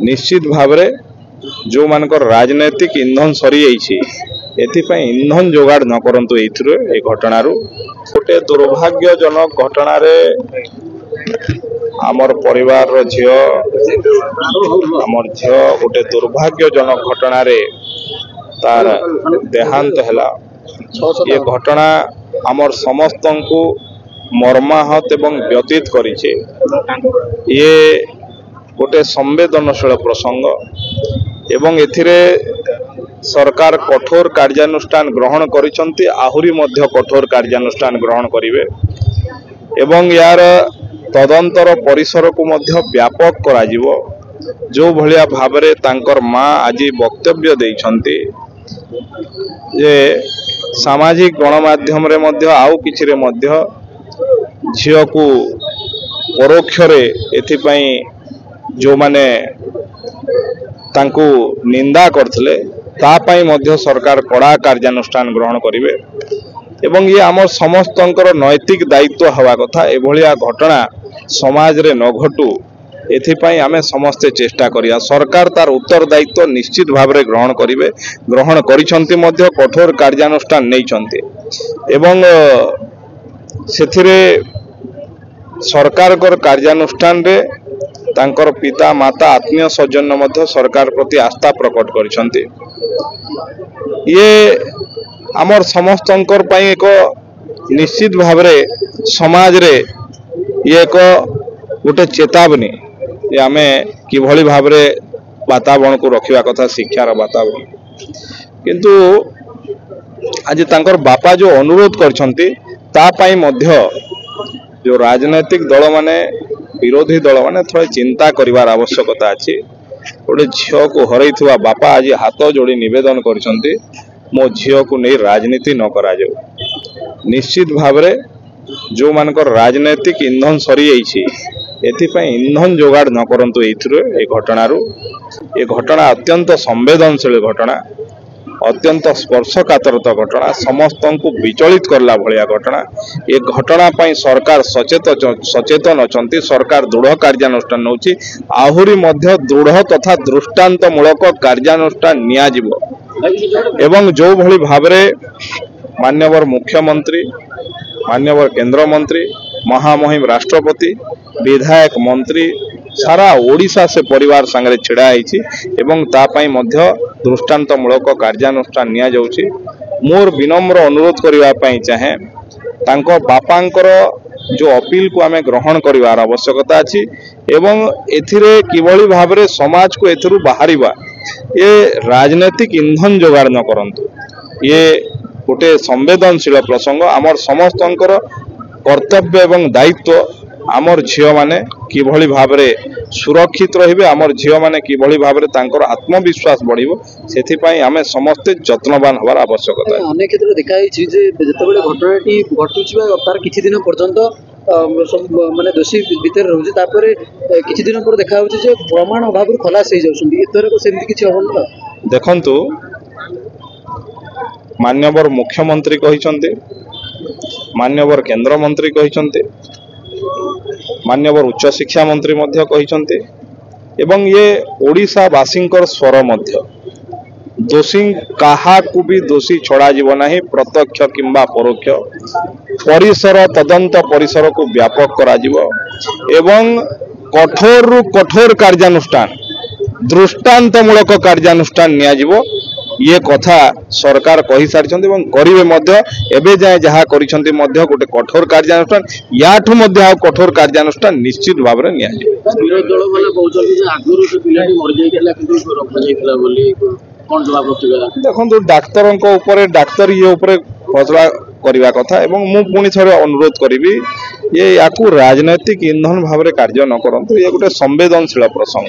निश्चित भाव जो मानकर राजनैतिक इंधन सरी जाइए इंधन जोगाड़ न करंतु ए घटनारू गोटे दुर्भाग्यजनक घटना आमर परिवार झील आमर झील गोटे दुर्भाग्यजनक घटना तार देहांत है। ये घटना आमर समस्त को मर्माहत एवं व्यतीत करिछे। ये गोटे संवेदनशील प्रसंग एवं एथिरे सरकार कठोर कार्यानुष्ठान ग्रहण करिसंती, आहुरी मध्य कठोर कार्यानुष्ठान ग्रहण करिवे एवं यार तदंतर परिसर को मध्य व्यापक कराजिवो। जो भलिया भाबरे तांकर माँ आज वक्तव्य देइछंती जे सामाजिक गणमाध्यम रे मध्य आउ किछि रे मध्य झियो को परोक्ष रे एथिपाई जो माने तांको निंदा करथिले तापाई मध्य सरकार कड़ा कार्यानुष्ठान ग्रहण करिवे एवं ये आम समस्तंकर नैतिक दायित्व हवा कथा। एभलिया घटना समाज रे न घटू एथिपाई आमे समस्ते चेष्टा करिया। सरकार तार उत्तरदायित्व निश्चित भाव रे ग्रहण करिवे, ग्रहण करिसंती मध्य कठोर कार्यानुष्ठान नैचंती एवं सेथिरे सरकार कर कार्यानुष्ठान रे तांकर पिता माता आत्मीय स्वजन मध्य सरकार प्रति आस्था प्रकट करिसंती। ये आमर समस्तंकर पई एक निश्चित भाव रे समाज रे ये एक गोटे चेतावनी ये आमे किभली भाव रे वातावरण को रखिवा कथा, शिक्षार वातावरण। किंतु आज तांकर बापा जो अनुरोध करछंती ता पई मध्य जो राजनैतिक दल माने विरोधी दल माने थोड़ा चिंता करिवार आवश्यकता अछि। गोटे झियो को हरैथुवा बापा आज हाथ जोड़ी निवेदन करछंती मो झियो को नहीं राजनीति न करा जाऊ। निश्चित भाव रे जो मानकर राजनैतिक इंधन सरी जाइए इंधन जोगाड़ न करंतु ए घटनारू। ये घटना अत्यंत संवेदनशील घटना, अत्यंत स्पर्शकातरता घटना, समस्त को विचलित करला भलिया घटना। ये घटना पाई सरकार सचेतन अछंती, सरकार दृढ़ कार्यानुष्ठान नौची, आहुरी मध्य दृढ़ तथा दृष्टांतमूलक कार्यानुष्ठान निया जिवो एवं जो भली भावरे मान्यवर मुख्यमंत्री, मान्यवर केंद्र मंत्री, महामहिम राष्ट्रपति, विधायक मंत्री सारा ओडिशा से परिवार संगे छिड़ा एवं तापाई मध्य दृष्टांतमूलक कार्यानुष्ठान निया जाउछि। मोर विनम्र अनुरोध करबा पई चाहे तांको बापांकर जो अपील को आमे ग्रहण करिवार आवश्यकता अछि एवं एथिरे किभली भाबरे समाज को एथरु बाहरिबा। ये राजनैतिक इंधन जोगाड़ न करंतु। ये गोटे संवेदनशील प्रसंग, आमर समस्तंकर कर्तव्य एवं दायित्व आमर झियो माने किभली भाबरे सुरक्षित रहिबे, आमर झियो माने किभली भाबरे तांकर आत्मविश्वास बढ़िबो, सेथि पई आमे समस्त जत्नवान हवार आवश्यकता। अनेक क्षेत्र देखा जे जेतेबेले घटनाटी घटुछिबा तार किछि दिन पर्यंत माने दोषी भीतर रहउछि, तापर किछि दिन पर देखा होछि जे प्रमाण अभाव खलास हो जाउछन्ती। एतरे को सेमति किछि होबो न। देखंतु मान्यवर मुख्यमंत्री कहिसंते, मान्यवर केंद्र मंत्री कहिसंते, मान्यवर उच्च शिक्षा मंत्री मध्य कहिसंते एवं ये ओडिशा वासींकर स्वर मध्य दोषी काहा को भी दोषी छड़ा जीव नाही, प्रत्यक्ष किंबा परोक्ष परिसर तदंत परिसर को व्यापक करा जीव एवं कठोर रु कठोर कार्यानुष्ठान दृष्टांतमूलक कार्यानुष्ठान निया जीव। ये कथा सरकार कही सारिछन्ते एवं करिवे मध्य। एबे जाय जहा करिछन्ते मध्य गोटे कठोर कार्यानुष्ठान याठु मध्य आ कठोर कार्यानुष्ठान निश्चित भाव रे निया जीव। विरोधी दल वाला कहउछन्ते जे आगुरु से पिलाटी मर जाइतला किंतु रखा जाइतला बोली कोन जवाब रखिबा। देखंतु डाक्तरन को ऊपर डाक्तर ये ऊपर फैसला करिवा कथा एवं मु पुनी थरे अनुरोध करिवि ये याकू राजनैतिक इंधन भाव रे कार्य न करंतु। ये गोटे संवेदनशील प्रसंग।